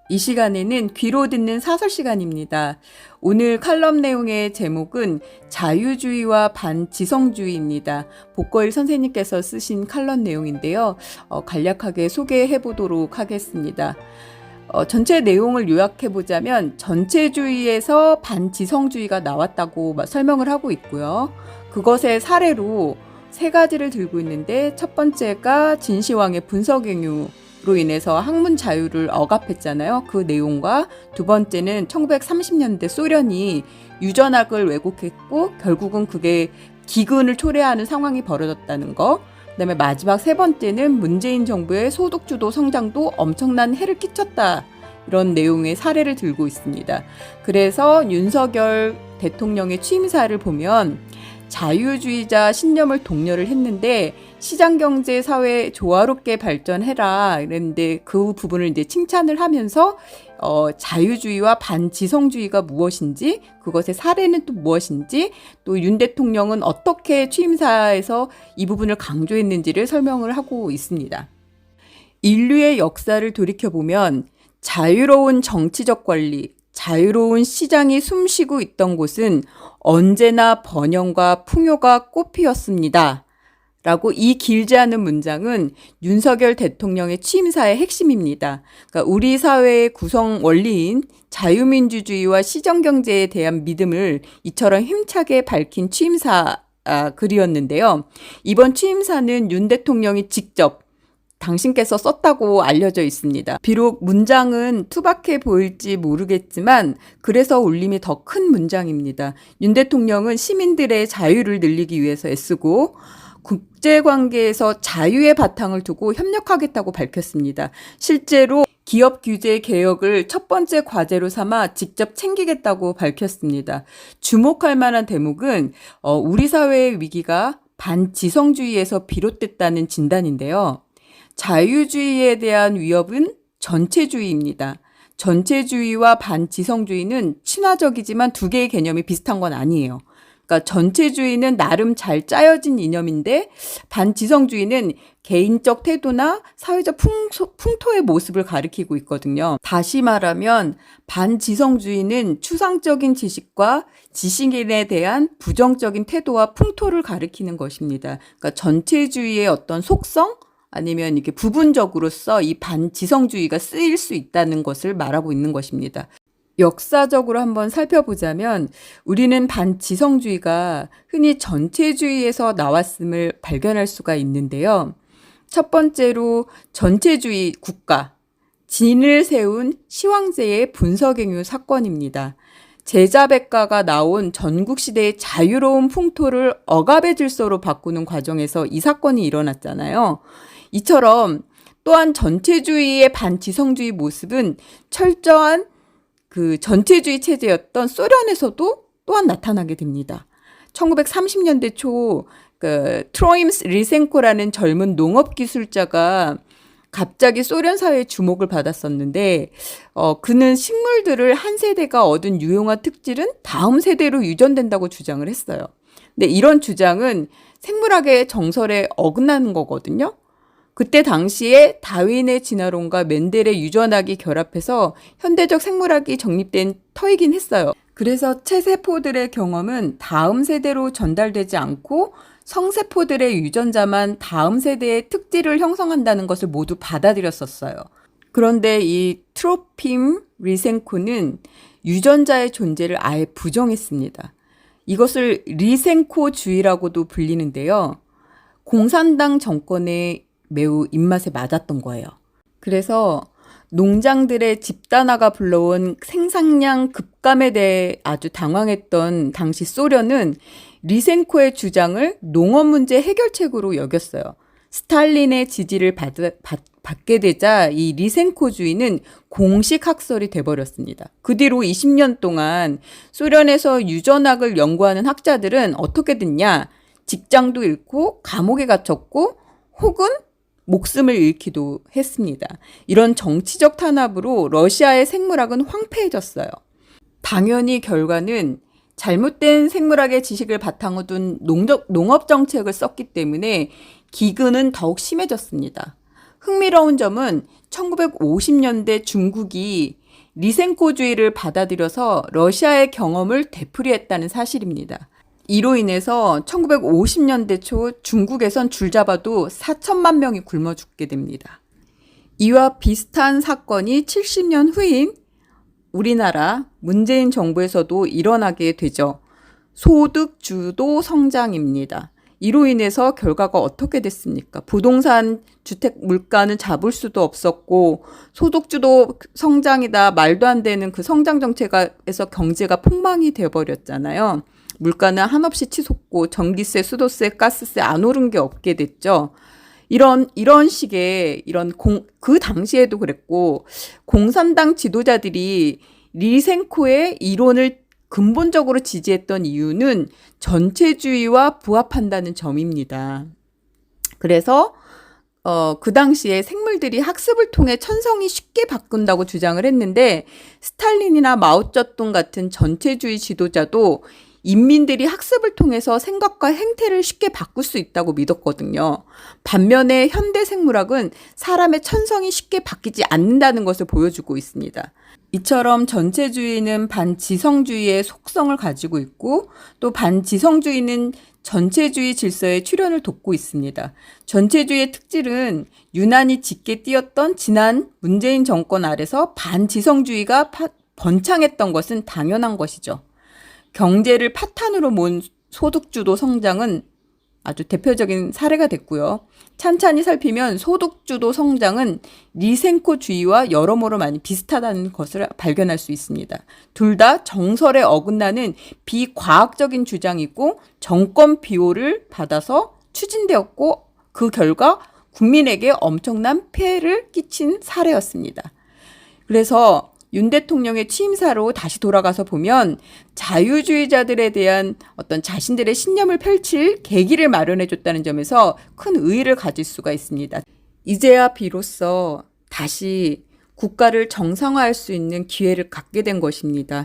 이 시간에는 귀로 듣는 사설 시간입니다. 오늘 칼럼 내용의 제목은 자유주의와 반지성주의입니다. 복거일 선생님께서 쓰신 칼럼 내용인데요. 간략하게 소개해 보도록 하겠습니다. 전체 내용을 요약해 보자면 전체주의에서 반지성주의가 나왔다고 설명을 하고 있고요. 그것의 사례로 세 가지를 들고 있는데 첫 번째가 진시황의 분서갱유 로 인해서 학문 자유를 억압했잖아요. 그 내용과 두 번째는 1930년대 소련이 유전학을 왜곡했고 결국은 그게 기근을 초래하는 상황이 벌어졌다는 거. 그다음에 마지막 세 번째는 문재인 정부의 소득주도 성장도 엄청난 해를 끼쳤다. 이런 내용의 사례를 들고 있습니다. 그래서 윤석열 대통령의 취임사를 보면 자유주의자 신념을 독려를 했는데 시장경제 사회 조화롭게 발전해라 이랬는데 그 부분을 이제 칭찬을 하면서 자유주의와 반지성주의가 무엇인지 그것의 사례는 또 무엇인지 또 윤 대통령은 어떻게 취임사에서 이 부분을 강조했는지를 설명을 하고 있습니다. 인류의 역사를 돌이켜보면 자유로운 정치적 관리, 자유로운 시장이 숨쉬고 있던 곳은 언제나 번영과 풍요가 꽃피었습니다. 라고 이 길지 않은 문장은 윤석열 대통령의 취임사의 핵심입니다. 그러니까 우리 사회의 구성 원리인 자유민주주의와 시정경제에 대한 믿음을 이처럼 힘차게 밝힌 취임사 글이었는데요. 이번 취임사는 윤 대통령이 직접 당신께서 썼다고 알려져 있습니다. 비록 문장은 투박해 보일지 모르겠지만 그래서 울림이 더 큰 문장입니다. 윤 대통령은 시민들의 자유를 늘리기 위해서 애쓰고 국제관계에서 자유의 바탕을 두고 협력하겠다고 밝혔습니다. 실제로 기업 규제 개혁을 첫 번째 과제로 삼아 직접 챙기겠다고 밝혔습니다. 주목할 만한 대목은 우리 사회의 위기가 반지성주의에서 비롯됐다는 진단인데요. 자유주의에 대한 위협은 전체주의입니다. 전체주의와 반지성주의는 친화적이지만 두 개의 개념이 비슷한 건 아니에요. 그러니까 전체주의는 나름 잘 짜여진 이념인데 반지성주의는 개인적 태도나 사회적 풍토의 모습을 가리키고 있거든요. 다시 말하면 반지성주의는 추상적인 지식과 지식인에 대한 부정적인 태도와 풍토를 가리키는 것입니다. 그러니까 전체주의의 어떤 속성 아니면 이렇게 부분적으로서 이 반지성주의가 쓰일 수 있다는 것을 말하고 있는 것입니다. 역사적으로 한번 살펴보자면 우리는 반지성주의가 흔히 전체주의에서 나왔음을 발견할 수가 있는데요. 첫 번째로 전체주의 국가, 진을 세운 시황제의 분서갱유 사건입니다. 제자백가가 나온 전국시대의 자유로운 풍토를 억압의 질서로 바꾸는 과정에서 이 사건이 일어났잖아요. 이처럼 또한 전체주의의 반지성주의 모습은 철저한 그 전체주의 체제였던 소련에서도 또한 나타나게 됩니다. 1930년대 초 트로임스 리센코라는 젊은 농업기술자가 갑자기 소련 사회의 주목을 받았었는데 그는 식물들을 한 세대가 얻은 유용한 특질은 다음 세대로 유전된다고 주장을 했어요. 근데 이런 주장은 생물학의 정설에 어긋나는 거거든요. 그때 당시에 다윈의 진화론과 멘델의 유전학이 결합해서 현대적 생물학이 정립된 터이긴 했어요. 그래서 체세포들의 경험은 다음 세대로 전달되지 않고 성세포들의 유전자만 다음 세대의 특질을 형성한다는 것을 모두 받아들였었어요. 그런데 이 트로핌 리센코는 유전자의 존재를 아예 부정했습니다. 이것을 리센코주의라고도 불리는데요. 공산당 정권의 매우 입맛에 맞았던 거예요. 그래서 농장들의 집단화가 불러온 생산량 급감에 대해 아주 당황했던 당시 소련은 리센코의 주장을 농업 문제 해결책으로 여겼어요. 스탈린의 지지를 받게 되자 이 리센코주의는 공식 학설이 돼버렸습니다. 그 뒤로 20년 동안 소련에서 유전학을 연구하는 학자들은 어떻게 됐냐? 직장도 잃고 감옥에 갇혔고 혹은 목숨을 잃기도 했습니다. 이런 정치적 탄압으로 러시아의 생물학은 황폐해졌어요. 당연히 결과는 잘못된 생물학의 지식을 바탕으로 둔 농업 정책을 썼기 때문에 기근은 더욱 심해졌습니다. 흥미로운 점은 1950년대 중국이 리센코주의를 받아들여서 러시아의 경험을 되풀이했다는 사실입니다. 이로 인해서 1950년대 초 중국에선 줄잡아도 4천만 명이 굶어 죽게 됩니다. 이와 비슷한 사건이 70년 후인 우리나라 문재인 정부에서도 일어나게 되죠. 소득주도 성장입니다. 이로 인해서 결과가 어떻게 됐습니까? 부동산 주택 물가는 잡을 수도 없었고 소득주도 성장이다 말도 안 되는 그 성장 정책에서 경제가 폭망이 되어버렸잖아요. 물가는 한없이 치솟고 전기세, 수도세, 가스세 안 오른 게 없게 됐죠. 이런 식의 그 당시에도 그랬고 공산당 지도자들이 리센코의 이론을 근본적으로 지지했던 이유는 전체주의와 부합한다는 점입니다. 그래서 그 당시에 생물들이 학습을 통해 천성이 쉽게 바꾼다고 주장을 했는데 스탈린이나 마오쩌둥 같은 전체주의 지도자도 인민들이 학습을 통해서 생각과 행태를 쉽게 바꿀 수 있다고 믿었거든요. 반면에 현대 생물학은 사람의 천성이 쉽게 바뀌지 않는다는 것을 보여주고 있습니다. 이처럼 전체주의는 반지성주의의 속성을 가지고 있고 또 반지성주의는 전체주의 질서의 출현을 돕고 있습니다. 전체주의의 특질은 유난히 짙게 띄었던 지난 문재인 정권 아래서 반지성주의가 번창했던 것은 당연한 것이죠. 경제를 파탄으로 모은 소득주도 성장은 아주 대표적인 사례가 됐고요. 찬찬히 살피면 소득주도 성장은 리센코주의와 여러모로 많이 비슷하다는 것을 발견할 수 있습니다. 둘 다 정설에 어긋나는 비과학적인 주장이고 정권 비호를 받아서 추진되었고 그 결과 국민에게 엄청난 피해를 끼친 사례였습니다. 그래서 윤 대통령의 취임사로 다시 돌아가서 보면 자유주의자들에 대한 어떤 자신들의 신념을 펼칠 계기를 마련해 줬다는 점에서 큰 의의를 가질 수가 있습니다. 이제야 비로소 다시 국가를 정상화할 수 있는 기회를 갖게 된 것입니다.